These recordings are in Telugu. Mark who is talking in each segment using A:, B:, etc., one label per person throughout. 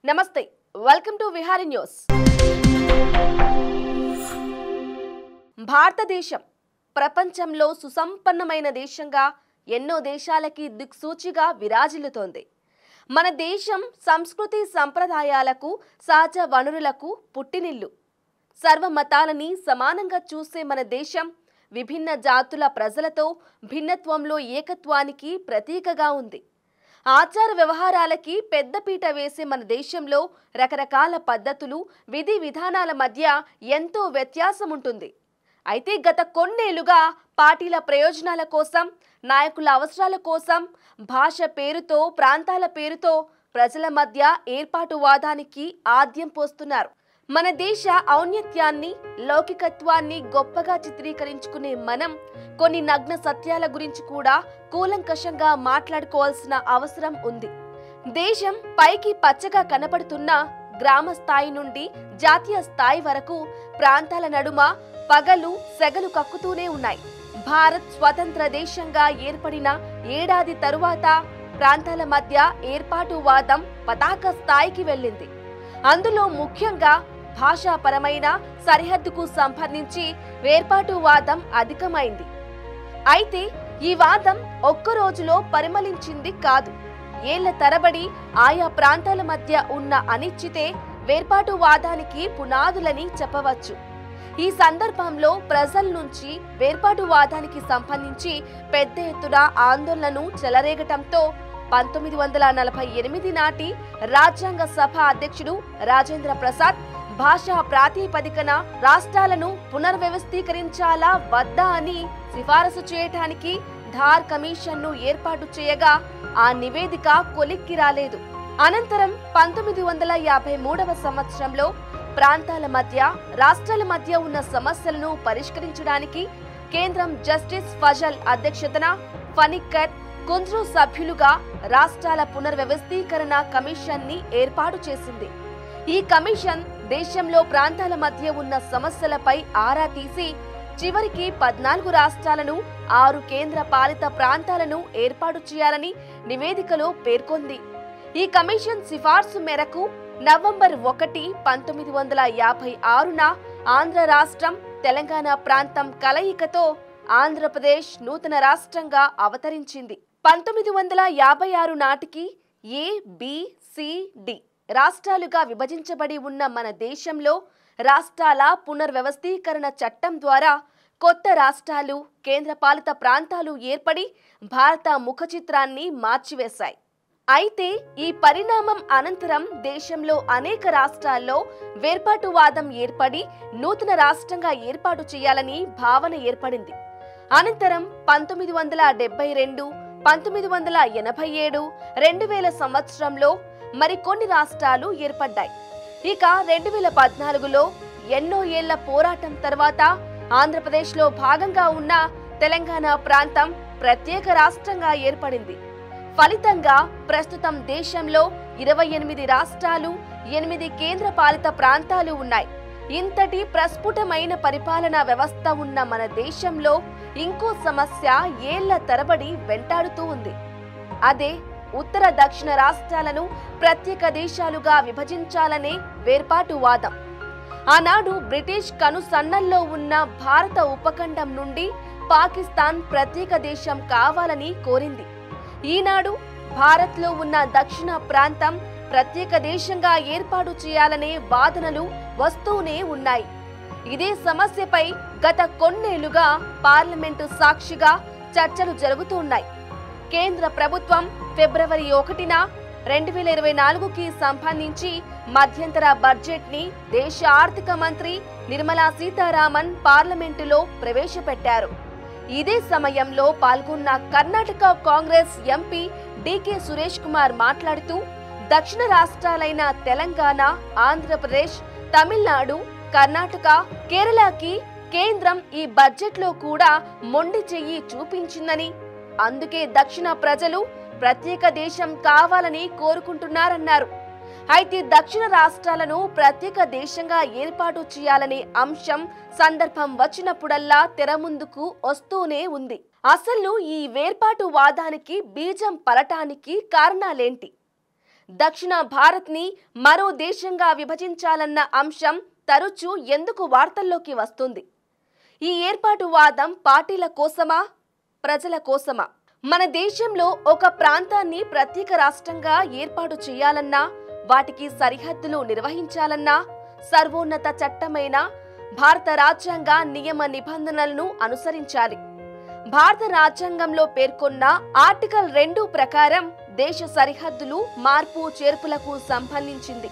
A: నమస్తే వెల్కమ్ టు విహారీ న్యూస్. భారతదేశం ప్రపంచంలో సుసంపన్నమైన దేశంగా ఎన్నో దేశాలకి దిక్సూచిగా విరాజిల్లుతోంది. మన దేశం సంస్కృతి సంప్రదాయాలకు సహజ వనరులకు పుట్టినిల్లు. సర్వమతాలని సమానంగా చూసే మన దేశం విభిన్న జాతుల ప్రజలతో భిన్నత్వంలో ఏకత్వానికి ప్రతీకగా ఉంది. ఆచార వ్యవహారాలకి పెద్దపీట వేసే మన దేశంలో రకరకాల పద్ధతులు, విధి విధానాల మధ్య ఎంతో వ్యత్యాసం ఉంటుంది. అయితే గత కొన్నేళ్లుగా పార్టీల ప్రయోజనాల కోసం, నాయకుల అవసరాల కోసం భాష పేరుతో, ప్రాంతాల పేరుతో ప్రజల మధ్య ఏర్పాటువాదానికి ఆద్యం పోస్తున్నారు. మన దేశ ఔన్నత్యాన్ని, లౌకికత్వాన్ని గొప్పగా చిత్రీకరించుకునే మనం కొన్ని నగ్న సత్యాల గురించి కూడా కూలంకషంగా మాట్లాడుకోవాల్సిన అవసరం ఉంది. దేశం పైకి పచ్చగా కనపడుతున్న గ్రామ స్థాయి నుండి జాతీయ స్థాయి వరకు ప్రాంతాల నడుమ పగలు సెగలు కక్కుతూనే ఉన్నాయి. భారత్ స్వతంత్ర దేశంగా ఏర్పడిన ఏడాది తరువాత ప్రాంతాల మధ్య ఏర్పాటువాదం పతాక స్థాయికి వెళ్ళింది. అందులో ముఖ్యంగా భాషాపరమైన సరిహద్దుకు సంబంధించి వేర్పాటువాదం అధికమైంది. అయితే ఈ వాదం ఒక్క రోజులో పరిమళించింది కాదు. ఏళ్ల తరబడి ఆయా ప్రాంతాల మధ్య ఉన్న అనిశ్చితే వేర్పాటువాదానికి పునాదులని చెప్పవచ్చు. ఈ సందర్భంలో ప్రజల నుంచి వేర్పాటువాదానికి సంబంధించి పెద్ద ఎత్తున ఆందోళనలు చెలరేగటంతో 1948 నాటి రాజ్యాంగ సభ అధ్యక్షుడు రాజేంద్ర ప్రసాద్ భాషా ప్రాతిపదికన రాష్ట్రాలను పునర్వ్యవస్థీకరించాలా వద్దా అని సిఫారసు చేయటానికి ధార్ కమిషన్ను ఏర్పాటు చేయగా ఆ నివేదిక కొలిక్కి రాలేదు. అనంతరం 1953వ సంవత్సరంలో ప్రాంతాల మధ్య, రాష్ట్రాల మధ్య ఉన్న సమస్యలను పరిష్కరించడానికి కేంద్రం జస్టిస్ ఫజల్ అధ్యక్షతన ఫణిక్కర్, కుంజ్రు సభ్యులుగా రాష్ట్రాల పునర్వ్యవస్థీకరణ కమిషన్ ని ఏర్పాటు చేసింది. ఈ కమిషన్ దేశంలో ప్రాంతాల మధ్య ఉన్న సమస్యలపై ఆరా తీసి చివరికి 14 రాష్ట్రాలను, 6 కేంద్ర పాలిత ప్రాంతాలను ఏర్పాటు చేయాలని నివేదికలో పేర్కొంది. ఈ కమిషన్ సిఫార్సు మేరకు నవంబర్ 1, 1956న ఆంధ్ర రాష్ట్రం, తెలంగాణ ప్రాంతం కలయికతో ఆంధ్రప్రదేశ్ నూతన రాష్ట్రంగా అవతరించింది. 1956 నాటికి ఏ, బి, సి, డి రాష్ట్రాలుగా విభజించబడి ఉన్న మన దేశంలో రాష్ట్రాల పునర్వ్యవస్థీకరణ చట్టం ద్వారా కొత్త రాష్ట్రాలు, కేంద్రపాలిత ప్రాంతాలు ఏర్పడి భారత ముఖ చిత్రాన్ని మార్చివేశాయి. అయితే ఈ పరిణామం అనంతరం దేశంలో అనేక రాష్ట్రాల్లో వేర్పాటువాదం ఏర్పడి నూతన రాష్ట్రంగా ఏర్పాటు చేయాలని భావన ఏర్పడింది. అనంతరం 1972, 1987, 2000 సంవత్సరంలో మరికొన్ని రాష్ట్రాలు ఏర్పడ్డాయి. ఇక 2014లో ఎన్నో ఏళ్ల పోరాటం తర్వాత ఆంధ్రప్రదేశ్లో భాగంగా ఉన్న తెలంగాణ ప్రాంతం ప్రత్యేక రాష్ట్రంగా ఏర్పడింది. ఫలితంగా ప్రస్తుతం దేశంలో 28 రాష్ట్రాలు, 8 కేంద్ర పాలిత ప్రాంతాలు ఉన్నాయి. ఇంతటి ప్రస్ఫుటమైన పరిపాలనా వ్యవస్థ ఉన్న మన దేశంలో ఇంకో సమస్య ఏళ్ల తరబడి వెంటాడుతూ ఉంది. అదే ఉత్తర దక్షిణ రాష్ట్రాలను ప్రత్యేక దేశాలుగా విభజించాలనే వేర్పాటువాదం. ఆనాడు బ్రిటిష్ కనుసన్నల్లో ఉన్న భారత ఉపఖండం నుండి పాకిస్తాన్ ప్రత్యేక దేశం కావాలని కోరింది. ఈనాడు భారత్లో ఉన్న దక్షిణ ప్రాంతం ప్రత్యేక దేశంగా ఏర్పాటు చేయాలనే వాదనలు వస్తూనే ఉన్నాయి. ఇదే సమస్యపై గత కొన్నేళ్లుగా పార్లమెంటు సాక్షిగా చర్చలు జరుగుతున్నాయి. కేంద్ర ప్రభుత్వం ఫిబ్రవరి 1న 2024కి సంబంధించి మధ్యంతర బడ్జెట్ ని దేశ ఆర్థిక మంత్రి నిర్మలా సీతారామన్ పార్లమెంటులో ప్రవేశపెట్టారు. ఇదే సమయంలో పాల్గొన్న కర్ణాటక కాంగ్రెస్ ఎంపీ డికే సురేష్ కుమార్ మాట్లాడుతూ దక్షిణ రాష్ట్రాలైన తెలంగాణ, ఆంధ్రప్రదేశ్, తమిళనాడు, కర్ణాటక, కేరళకి కేంద్రం ఈ బడ్జెట్లో కూడా మొండి చెయ్యి చూపించిందని, అందుకే దక్షిణ ప్రజలు ప్రత్యేక దేశం కావాలని కోరుకుంటున్నారన్నారు. అయితే దక్షిణ రాష్ట్రాలను ప్రత్యేక దేశంగా ఏర్పాటు చేయాలనే అంశం సందర్భం వచ్చినప్పుడల్లా తెర ముందుకు వస్తూనే ఉంది. అసలు ఈ వేర్పాటు వాదానికి బీజం పలటానికి కారణాలేంటి? దక్షిణ భారత్ని మరో దేశంగా విభజించాలన్న అంశం తరచూ ఎందుకు వార్తల్లోకి వస్తుంది? ఈ ఏర్పాటు వాదం పార్టీల కోసమా, ప్రజల కోసమా? మన దేశంలో ఒక ప్రాంతాన్ని ప్రత్యేక రాష్ట్రంగా ఏర్పాటు చేయాలన్నా, వాటికి సరిహద్దులు నిర్వహించాలన్నా సర్వోన్నత చట్టమైన భారత రాజ్యాంగ నియమ నిబంధనలను అనుసరించాలి. భారత రాజ్యాంగంలో పేర్కొన్న ఆర్టికల్ 2 ప్రకారం దేశ సరిహద్దులు మార్పు చేర్పులకు సంబంధించింది.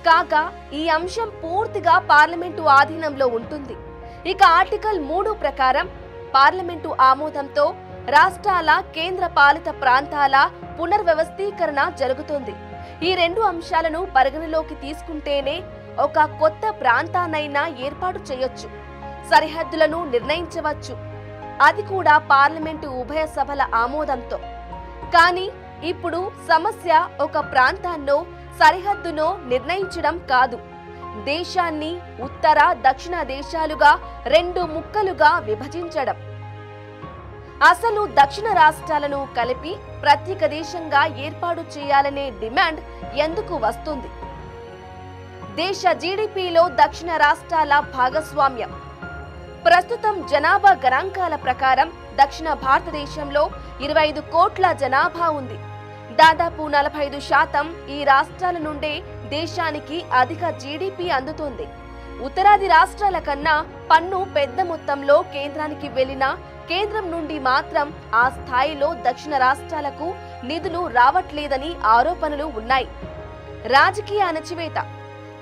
A: కాగా ఈ అంశం పూర్తిగా పార్లమెంటు ఆధీనంలో ఉంటుంది. ఇక ఆర్టికల్ 3 ప్రకారం పార్లమెంటు ఆమోదంతో రాష్ట్రాల, కేంద్ర పాలిత ప్రాంతాల పునర్వ్యవస్థీకరణ జరుగుతుంది. ఈ 2 అంశాలను పరిగణలోకి తీసుకుంటేనే ఒక కొత్త ప్రాంతాన్నైనా ఏర్పాటు చేయొచ్చు, సరిహద్దులను నిర్ణయించవచ్చు. అది కూడా పార్లమెంటు ఉభయ సభల ఆమోదంతో. కానీ ఇప్పుడు సమస్య ఒక ప్రాంతాన్నో సరిహద్దునో నిర్ణయించడం కాదు, దేశాన్ని ఉత్తర, దక్షిణ దేశాలుగా 2 ముక్కలుగా విభజించడం. అసలు దక్షిణ రాష్ట్రాలను కలిపి ప్రత్యేక దేశంగా ఏర్పాటు చేయాలనే డిమాండ్ ఎందుకు వస్తుంది? దేశ జీడీపీలో దక్షిణ రాష్ట్రాల భాగస్వామ్యం. ప్రస్తుతం జనాభా గణాంకాల ప్రకారం దక్షిణ భారతదేశంలో 25 కోట్ల జనాభా ఉంది. దాదాపు 45% ఈ రాష్ట్రాల నుండే దేశానికి అధిక జీడీపీ అందుతుంది. ఉత్తరాది రాష్ట్రాల కన్నా పన్ను పెద్ద మొత్తంలో కేంద్రానికి వెళ్లినా కేంద్రం నుండి మాత్రం ఆ స్థాయిలో దక్షిణ రాష్ట్రాలకు నిధులు రావట్లేదని ఆరోపణలు ఉన్నాయి. రాజకీయ అణచివేత.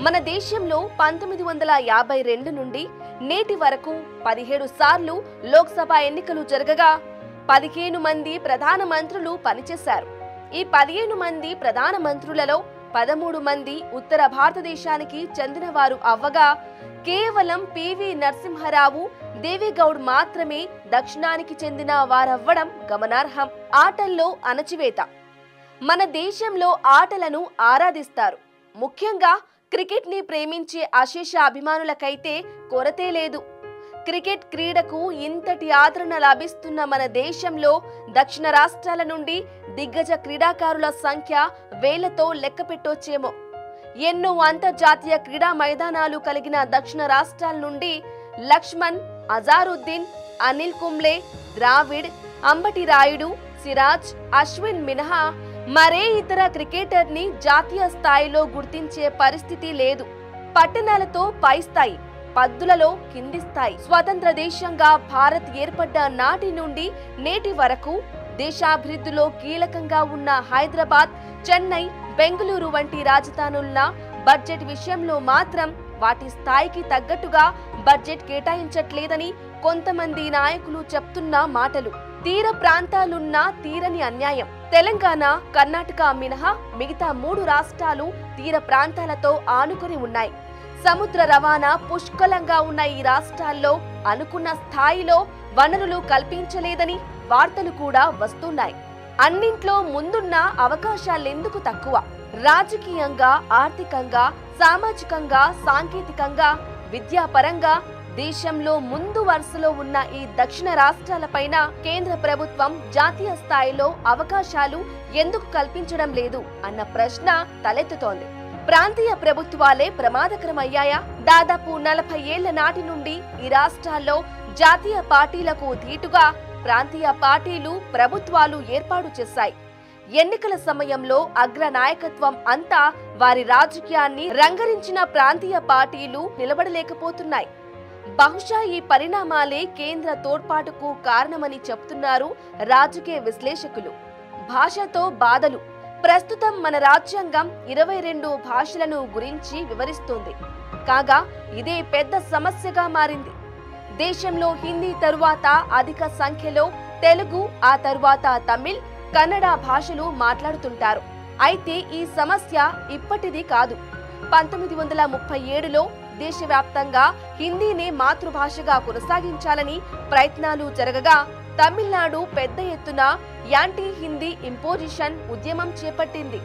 A: మన దేశంలో 1952 నుండి నేటి వరకు 17 సార్లు లోక్సభ ఎన్నికలు జరగగా 15 మంది ప్రధాన మంత్రులు పనిచేశారు. ఈ 15 మంది ప్రధాన మంత్రులలో 13 మంది ఉత్తర భారతదేశానికి చెందినవారు అవ్వగా కేవలం పివి నరసింహారావు, దేవేగౌడ్ మాత్రమే దక్షిణానికి చెందిన వారవ్వడం గమనార్హం. ఆటల్లో అణచివేత. మన దేశంలో ఆటలను ఆరాధిస్తారు. ముఖ్యంగా క్రికెట్ ని ప్రేమించే అశేష అభిమానులకైతే కొరతే లేదు. క్రికెట్ క్రీడకు ఇంతటి ఆదరణ లభిస్తున్న మన దేశంలో దక్షిణ రాష్ట్రాల నుండి దిగ్గజ క్రీడాకారుల సంఖ్య వేలతో లెక్క పెట్టొచ్చేమో. ఎన్నో అంతర్జాతీయ క్రీడా మైదానాలు కలిగిన దక్షిణ రాష్ట్రాల నుండి లక్ష్మణ్, అజారుద్దీన్, అనిల్ కుంబ్లే, ద్రావిడ్, అంబటి రాయుడు, సిరాజ్, అశ్విన్ మినహా మరే ఇతర క్రికెటర్ ని జాతీయ స్థాయిలో గుర్తించే పరిస్థితి లేదు. పట్టణాలతో పై స్థాయి, పద్దులలో కింది స్థాయి. స్వతంత్ర దేశంగా భారత్ ఏర్పడ్డ నాటి నుండి నేటి వరకు దేశాభివృద్ధిలో కీలకంగా ఉన్న హైదరాబాద్, చెన్నై, బెంగళూరు వంటి రాజధానుల బడ్జెట్ విషయంలో మాత్రం వాటి స్థాయికి తగ్గట్టుగా బడ్జెట్ కేటాయించట్లేదని కొంతమంది నాయకులు చెప్తున్న మాటలు. తీర ప్రాంతాలున్న తీరని అన్యాయం. తెలంగాణ, కర్ణాటక మినహా మిగతా 3 రాష్ట్రాలు తీర ప్రాంతాలతో ఆనుకుని ఉన్నాయి. సముద్ర రవాణా పుష్కలంగా ఉన్న ఈ రాష్ట్రాల్లో అనుకున్న స్థాయిలో వనరులు కల్పించలేదని వార్తలు కూడా వస్తున్నాయి. అన్నింట్లో ముందున్న అవకాశాలెందుకు తక్కువ? రాజకీయంగా, ఆర్థికంగా, సామాజికంగా, సాంకేతికంగా, విద్యాపరంగా దేశంలో ముందు వరుసలో ఉన్న ఈ దక్షిణ రాష్ట్రాలపైన కేంద్ర ప్రభుత్వం జాతీయ స్థాయిలో అవకాశాలు ఎందుకు కల్పించడం లేదు అన్న ప్రశ్న తలెత్తుతోంది. ప్రాంతీయ ప్రభుత్వాలే ప్రమాదకరమయ్యాయా? దాదాపు 40 ఏళ్ల నాటి నుండి ఈ రాష్ట్రాల్లో జాతీయ పార్టీలకు ధీటుగా ప్రాంతీయ పార్టీలు, ప్రభుత్వాలు ఏర్పాటు చేశాయి. ఎన్నికల సమయంలో అగ్ర నాయకత్వం అంతా వారి రాజకీయాన్ని రంగరించిన ప్రాంతీయ పార్టీలు నిలబడలేకపోతున్నాయి. బహుశా ఈ పరిణామాలే కేంద్ర తోడ్పాటుకు కారణమని చెప్తున్నారు రాజకీయ విశ్లేషకులు. భాషతో బాధలు. ప్రస్తుతం మన రాజ్యాంగం 22 భాషలను గురించి వివరిస్తుంది. కాగా ఇదే పెద్ద సమస్యగా మారింది. దేశంలో హిందీ తరువాత అధిక సంఖ్యలో తెలుగు, ఆ తరువాత తమిళ్, కన్నడ భాషలు మాట్లాడుతుంటారు. అయితే ఈ సమస్య ఇప్పటిది కాదు. 1937లో దేశవ్యాప్తంగా హిందీనే మాతృభాషగా కొనసాగించాలని ప్రయత్నాలు జరగగా తమిళనాడు పెద్ద ఎత్తున యాంటీ హిందీ ఇంపోజిషన్ ఉద్యమం చేపట్టింది.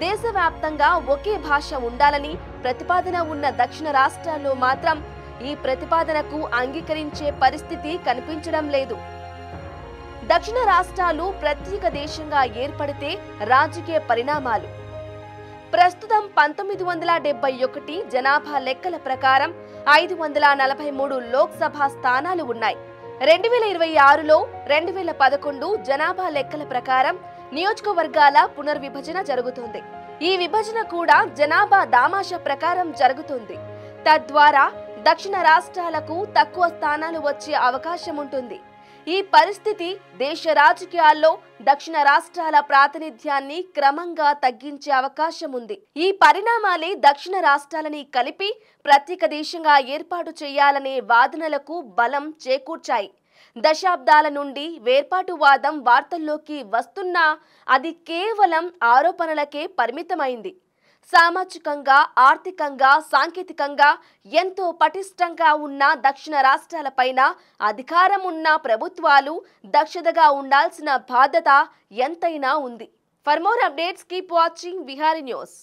A: దేశవ్యాప్తంగా ఒకే భాష ఉండాలని ప్రతిపాదన ఉన్న దక్షిణ రాష్ట్రాల్లో మాత్రం ఈ ప్రతిపాదనకు అంగీకరించే పరిస్థితి కనిపించడం లేదు. దక్షిణ రాష్ట్రాలు ప్రత్యేక దేశంగా ఏర్పడితే రాజకీయ పరిణామాలు. ప్రస్తుతం 1971 జనాభా లెక్కల ప్రకారం 543 లోక్సభ స్థానాలు ఉన్నాయి. 2026లో 2011 జనాభా లెక్కల ప్రకారం నియోజకవర్గాల పునర్విభజన జరుగుతుంది. ఈ విభజన కూడా జనాభా దామాషా ప్రకారం జరుగుతుంది. తద్వారా దక్షిణ రాష్ట్రాలకు తక్కువ స్థానాలు వచ్చే అవకాశం ఉంటుంది. ఈ పరిస్థితి దేశ రాజకీయాల్లో దక్షిణ రాష్ట్రాల ప్రాతినిధ్యాన్ని క్రమంగా తగ్గించే అవకాశం ఉంది. ఈ పరిణామాలే దక్షిణ రాష్ట్రాలని కలిపి ప్రత్యేక దేశంగా ఏర్పాటు చేయాలనే వాదనలకు బలం చేకూర్చాయి. దశాబ్దాల నుండి వేర్పాటువాదం వార్తల్లోకి వస్తున్నా అది కేవలం ఆరోపణలకే పరిమితమైంది. సామాజికంగా, ఆర్థికంగా, సాంకేతికంగా ఎంతో పటిష్టంగా ఉన్న దక్షిణ రాష్ట్రాలపైన అధికారం ఉన్న ప్రభుత్వాలు దక్షతగా ఉండాల్సిన బాధ్యత ఎంతైనా ఉంది. For more updates keep watching Vihari news.